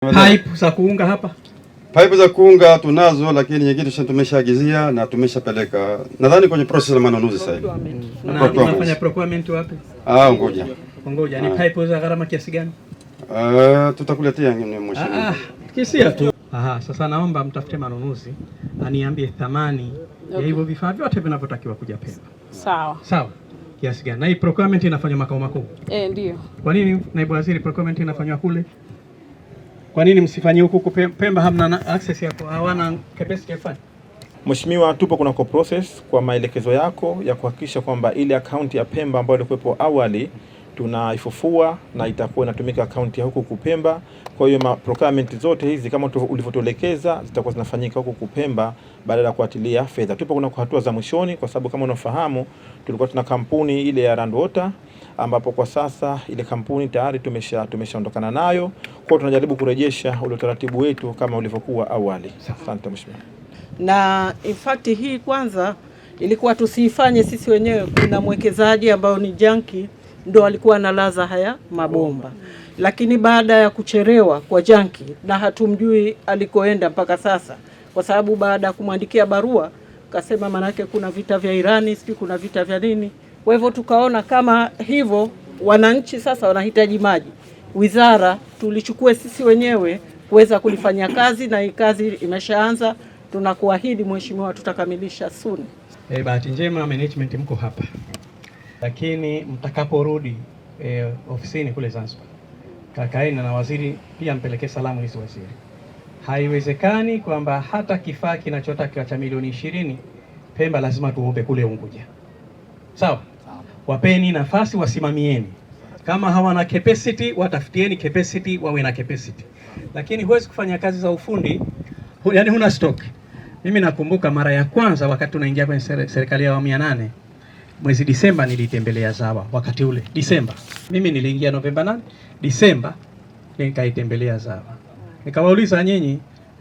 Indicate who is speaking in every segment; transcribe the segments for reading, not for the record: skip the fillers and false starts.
Speaker 1: Pipe za kuunga hapa,
Speaker 2: pipe za kuunga tunazo, lakini nyingine tumeshaagizia na tumeshapeleka, nadhani kwenye process ya manunuzi sasa hivi.
Speaker 1: Tunafanya procurement wapi?
Speaker 2: Ngoja.
Speaker 1: Ni pipe za gharama kiasi gani?
Speaker 2: Tutakuletea mheshimiwa.
Speaker 1: Kisia tu. Sasa naomba mtafute manunuzi aniambie thamani ya hivyo vifaa vyote vinavyotakiwa kuja Pemba. Sawa. Kiasi gani? Na hii procurement inafanywa makao makuu?
Speaker 3: Ndio.
Speaker 1: Kwa nini naibu waziri procurement inafanywa kule? Kwa nini msifanyie huku Pemba? Hamna access yako, hawana capacity ya kufanya?
Speaker 4: Mheshimiwa, tupo kunako process kwa maelekezo yako ya kuhakikisha kwamba ile akaunti ya Pemba ambayo ilikuwepo awali tunaifufua na itakuwa inatumika akaunti ya huku Pemba. Kwa hiyo procurement zote hizi kama ulivyotuelekeza zitakuwa zinafanyika huku Pemba badala ya kuatilia fedha. Tupo kunako hatua za mwishoni, kwa sababu kama unafahamu tulikuwa tuna kampuni ile ya Rand Water ambapo kwa sasa ile kampuni tayari tumeshaondokana nayo. Kwa hiyo tunajaribu kurejesha ule utaratibu wetu kama ulivyokuwa awali. Asante mheshimiwa.
Speaker 3: Na in fact hii kwanza ilikuwa tusifanye sisi wenyewe, kuna mwekezaji ambao ni Janki ndo alikuwa analaza haya mabomba, lakini baada ya kucherewa kwa Janki na hatumjui alikoenda mpaka sasa, kwa sababu baada ya kumwandikia barua kasema manake kuna vita vya Irani, sisi kuna vita vya nini. Kwa hivyo tukaona kama hivyo wananchi sasa wanahitaji maji, wizara tulichukue sisi wenyewe kuweza kulifanya kazi, na hii kazi imeshaanza. Tunakuahidi mheshimiwa, tutakamilisha soon.
Speaker 1: Bahati njema management mko hapa, lakini mtakaporudi ofisini kule Zanzibar, kakaeni na waziri pia mpelekee salamu hizi waziri. Haiwezekani kwamba hata kifaa kinachotakiwa cha milioni 20 Pemba lazima tuombe kule Unguja. Sawa? Wapeni nafasi, wasimamieni. Kama hawana capacity, watafutieni capacity, wawe na capacity. Lakini huwezi kufanya kazi za ufundi, yani huna stock. Mimi nakumbuka mara ya kwanza wakati tunaingia kwenye serikali ya awamu ya 8, mwezi Disemba nilitembelea Zawa wakati ule. Disemba. Mimi niliingia Novemba 8, Disemba nikaitembelea Zawa. Nikawauliza, nyinyi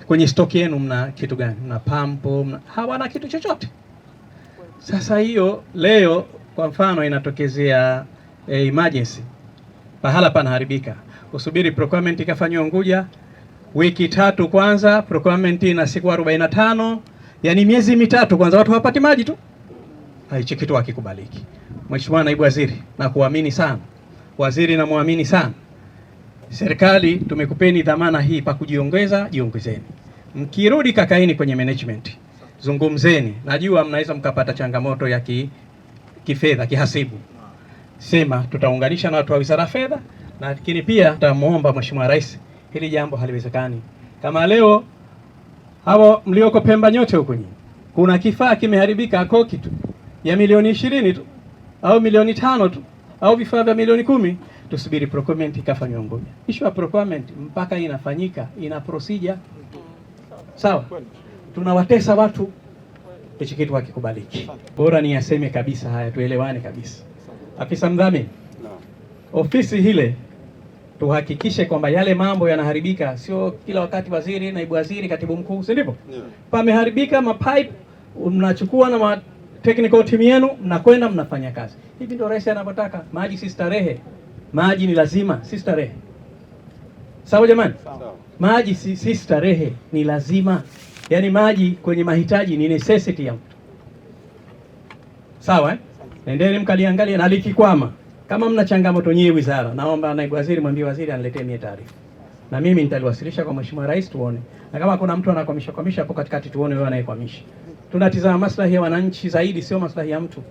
Speaker 1: kwenye stock yenu mna kitu gani? Mna pampo, hawana kitu chochote. Sasa hiyo leo kwa mfano inatokezea emergency, pahala panaharibika, usubiri procurement ikafanywa Unguja wiki 3 kwanza, procurement na siku 45, yani miezi 3 kwanza watu hawapati maji tu. Hicho kitu hakikubaliki. Mheshimiwa naibu waziri, na kuamini sana waziri, na muamini sana serikali, tumekupeni dhamana hii pa kujiongeza, jiongezeni. Mkirudi kakaini kwenye management, zungumzeni. Najua mnaweza mkapata changamoto ya kifedha, kihasibu. Sema tutaunganisha na watu wa Wizara ya Fedha, lakini pia tutamuomba Mheshimiwa Rais, hili jambo haliwezekani. Kama leo hapo mlioko Pemba nyote huko nyinyi, kuna kifaa kimeharibika ako kitu ya milioni 20 tu au milioni 5 tu au vifaa vya milioni 10, tusubiri procurement ikafanywa Unguja. Issue ya procurement mpaka inafanyika ina procedure. Sawa? Tunawatesa watu, hichi kitu hakikubaliki. Bora ni yaseme kabisa haya, tuelewane kabisa. Afisa mdhamini, ofisi hile tuhakikishe kwamba yale mambo yanaharibika, sio kila wakati waziri, naibu waziri, katibu mkuu, si ndivyo? Pameharibika mapipe, mnachukua na technical team yenu mnakwenda mnafanya kazi. Hivi ndio rais anavyotaka. Maji si starehe. Maji ni lazima, si starehe. Sawa jamani? Maji si starehe, ni lazima. Yaani maji kwenye mahitaji ni necessity ya mtu. Sawa Nendeni mkaliangalia, na likikwama kama mna changamoto nyinyi wizara, naomba naibu waziri mwambie waziri aniletee mie taarifa. Na mimi nitaliwasilisha kwa Mheshimiwa Rais tuone. Na kama kuna mtu anakwamisha hapo katikati tuone wewe anayekwamisha. Tunatizama maslahi ya wananchi zaidi, sio maslahi ya mtu.